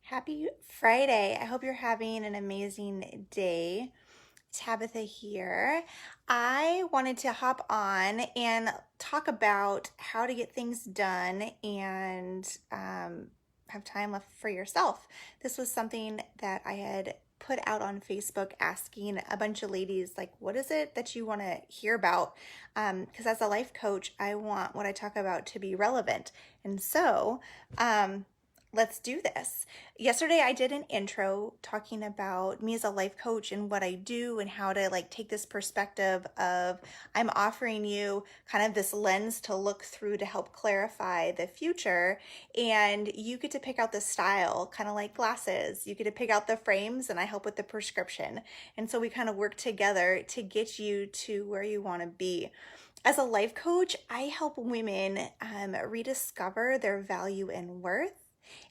Happy Friday. I hope you're having an amazing day. Tabitha here. I wanted to hop on and talk about how to get things done and have time left for yourself. This was something that I had put out on Facebook asking a bunch of ladies, like, what is it that you want to hear about? Because as a life coach, I want what I talk about to be relevant. And so, let's do this. Yesterday I did an intro talking about me as a life coach and what I do and how to take this perspective of I'm offering you kind of this lens to look through to help clarify the future, and you get to pick out the style, kind of like glasses. You get to pick out the frames and I help with the prescription. And so we kind of work together to get you to where you want to be. As a life coach, I help women rediscover their value and worth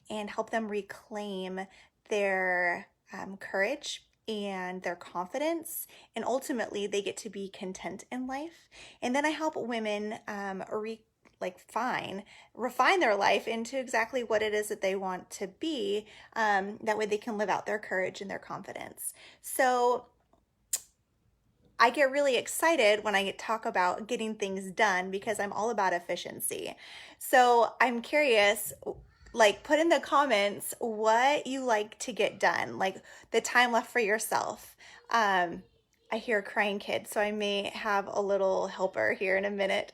and help them reclaim their courage and their confidence, and ultimately they get to be content in life. And then I help women refine their life into exactly what it is that they want to be. That way they can live out their courage and their confidence. So I get really excited when I talk about getting things done because I'm all about efficiency. So I'm curious, put in the comments what you like to get done, like the time left for yourself. I hear a crying kid, so I may have a little helper here in a minute.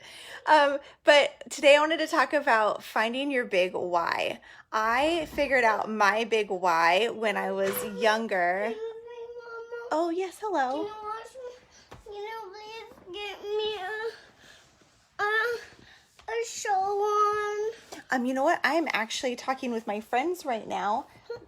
But today I wanted to talk about finding your big why. I figured out my big why when I was younger. Oh, yes, hello. Please get me a show on. You know what? I'm actually talking with my friends right now.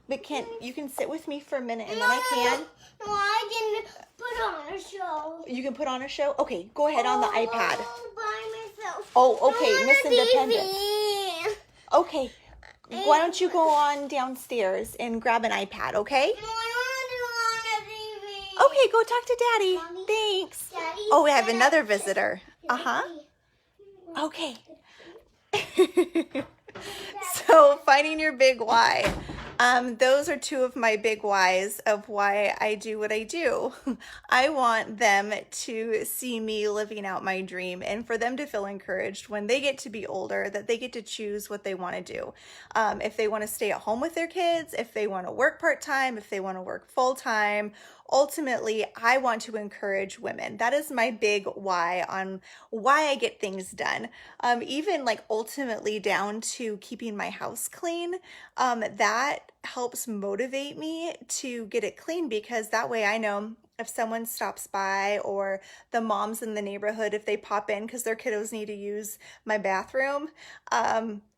But you can sit with me for a minute and then I can. No, I can put on a show. You can put on a show? Okay, go ahead on the iPad. By myself. Oh, okay, On Miss the Independent. TV. Okay, why don't you go on downstairs and grab an iPad, okay? No, I want to on the TV. Okay, go talk to Daddy. Mommy, Thanks. Daddy, Oh, we have another visitor. Uh-huh. Daddy. Okay. So finding your big why. Those are two of my big whys of why I do what I do. I want them to see me living out my dream and for them to feel encouraged when they get to be older, that they get to choose what they want to do. If they want to stay at home with their kids, if they want to work part-time, if they want to work full-time. Ultimately, I want to encourage women. That is my big why on why I get things done. Even ultimately down to keeping my house clean. That helps motivate me to get it clean because that way I know if someone stops by or the moms in the neighborhood, if they pop in because their kiddos need to use my bathroom,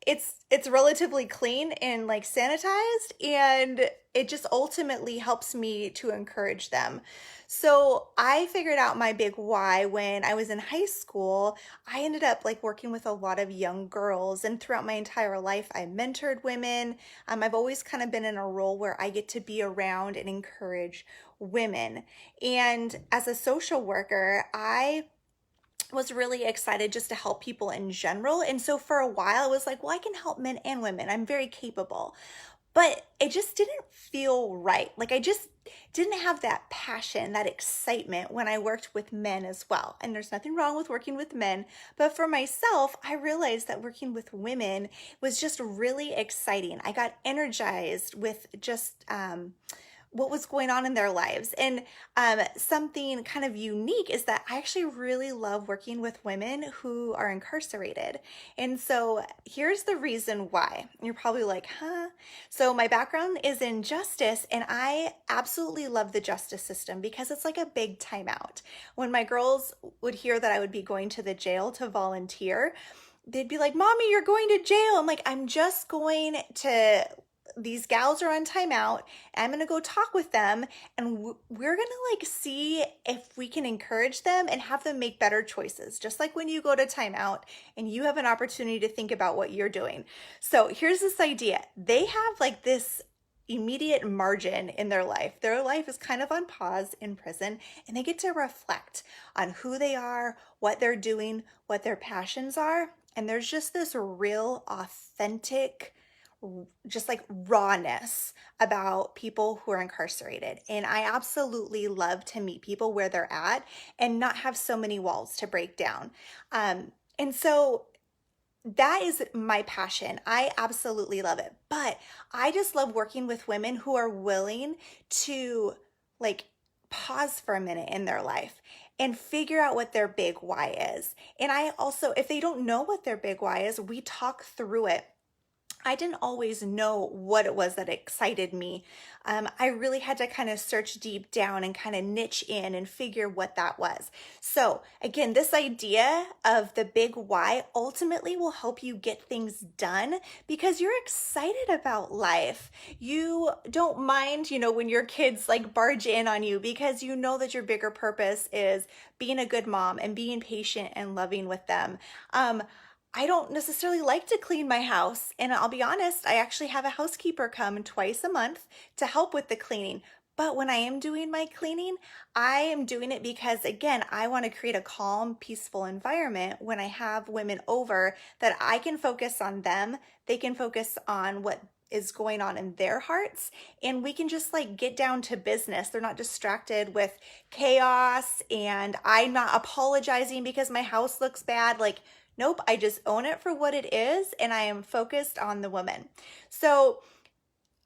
it's relatively clean and sanitized, and it just ultimately helps me to encourage them. So I figured out my big why when I was in high school. I ended up working with a lot of young girls, and throughout my entire life I mentored women. I've always kind of been in a role where I get to be around and encourage women. And as a social worker, I was really excited just to help people in general. And so for a while I was like, well, I can help men and women. I'm very capable. But it just didn't feel right. I just didn't have that passion, that excitement when I worked with men as well. And there's nothing wrong with working with men. But for myself, I realized that working with women was just really exciting. I got energized with just what was going on in their lives. And something kind of unique is that I actually really love working with women who are incarcerated. And so here's the reason why. You're probably like, huh? So my background is in justice, and I absolutely love the justice system because it's like a big timeout. When my girls would hear that I would be going to the jail to volunteer, they'd be like, Mommy, you're going to jail. I'm like, I'm just going to, these gals are on timeout. I'm going to go talk with them, and we're going to see if we can encourage them and have them make better choices. Just like when you go to timeout and you have an opportunity to think about what you're doing. So here's this idea. They have this immediate margin in their life. Their life is kind of on pause in prison, and they get to reflect on who they are, what they're doing, what their passions are. And there's just this real authentic just like rawness about people who are incarcerated. And I absolutely love to meet people where they're at and not have so many walls to break down. And so that is my passion. I absolutely love it. But I just love working with women who are willing to like pause for a minute in their life and figure out what their big why is. And I also, if they don't know what their big why is, we talk through it. I didn't always know what it was that excited me. I really had to kind of search deep down and kind of niche in and figure what that was. So again, this idea of the big why ultimately will help you get things done because you're excited about life. You don't mind, when your kids like barge in on you because you know that your bigger purpose is being a good mom and being patient and loving with them. I don't necessarily like to clean my house. And I'll be honest, I actually have a housekeeper come twice a month to help with the cleaning. But when I am doing my cleaning, I am doing it because, again, I want to create a calm, peaceful environment when I have women over that I can focus on them. They can focus on what is going on in their hearts, and we can just like get down to business. They're not distracted with chaos, and I'm not apologizing because my house looks bad. Like, nope, I just own it for what it is, and I am focused on the woman. So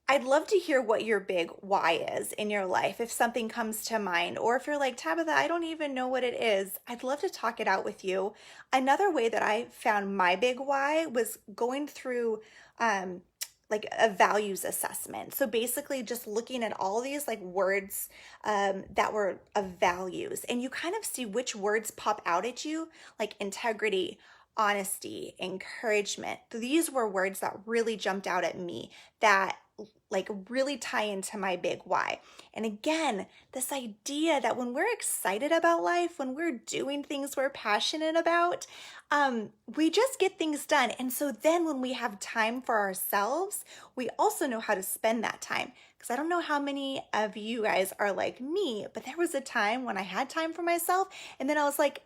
I'd love to hear what your big why is in your life if something comes to mind, or if you're like, Tabitha, I don't even know what it is. I'd love to talk it out with you. Another way that I found my big why was going through like a values assessment. So basically just looking at all these like words that were of values, and you kind of see which words pop out at you, like integrity, honesty, encouragement. These were words that really jumped out at me that like really tie into my big why. And again, this idea that when we're excited about life, when we're doing things we're passionate about, we just get things done. And so then when we have time for ourselves, we also know how to spend that time. Because I don't know how many of you guys are like me, but there was a time when I had time for myself, and then I was like,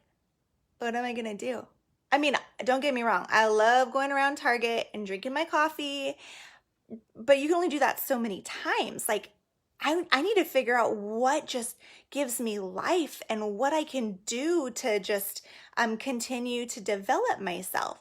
what am I gonna do? I mean, don't get me wrong. I love going around Target and drinking my coffee, but you can only do that so many times. Like, I need to figure out what just gives me life and what I can do to just continue to develop myself.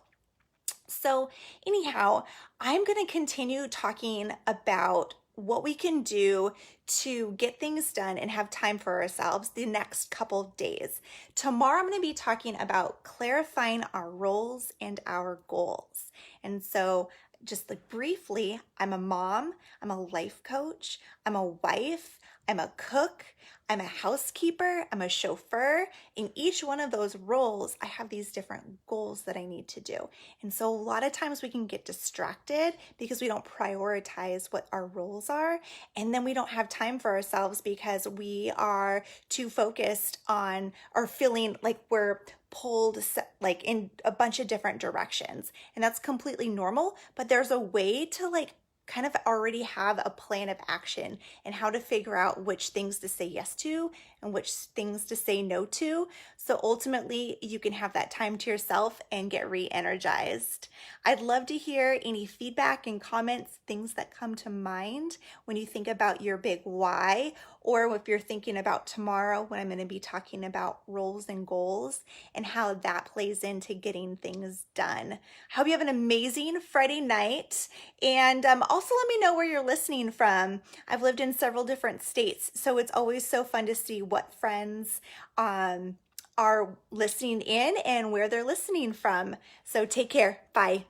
So anyhow, I'm going to continue talking about what we can do to get things done and have time for ourselves the next couple of days. Tomorrow, I'm going to be talking about clarifying our roles and our goals. And so just like briefly, I'm a mom, I'm a life coach, I'm a wife, I'm a cook, I'm a housekeeper, I'm a chauffeur. In each one of those roles, I have these different goals that I need to do. And so a lot of times we can get distracted because we don't prioritize what our roles are. And then we don't have time for ourselves because we are too focused on or feeling like we're pulled like in a bunch of different directions. And that's completely normal, but there's a way to like kind of already have a plan of action and how to figure out which things to say yes to and which things to say no to. So ultimately, you can have that time to yourself and get re-energized. I'd love to hear any feedback and comments, things that come to mind when you think about your big why, or if you're thinking about tomorrow when I'm going to be talking about roles and goals and how that plays into getting things done. I hope you have an amazing Friday night. And also let me know where you're listening from. I've lived in several different states, so it's always so fun to see what friends are listening in and where they're listening from. So take care. Bye.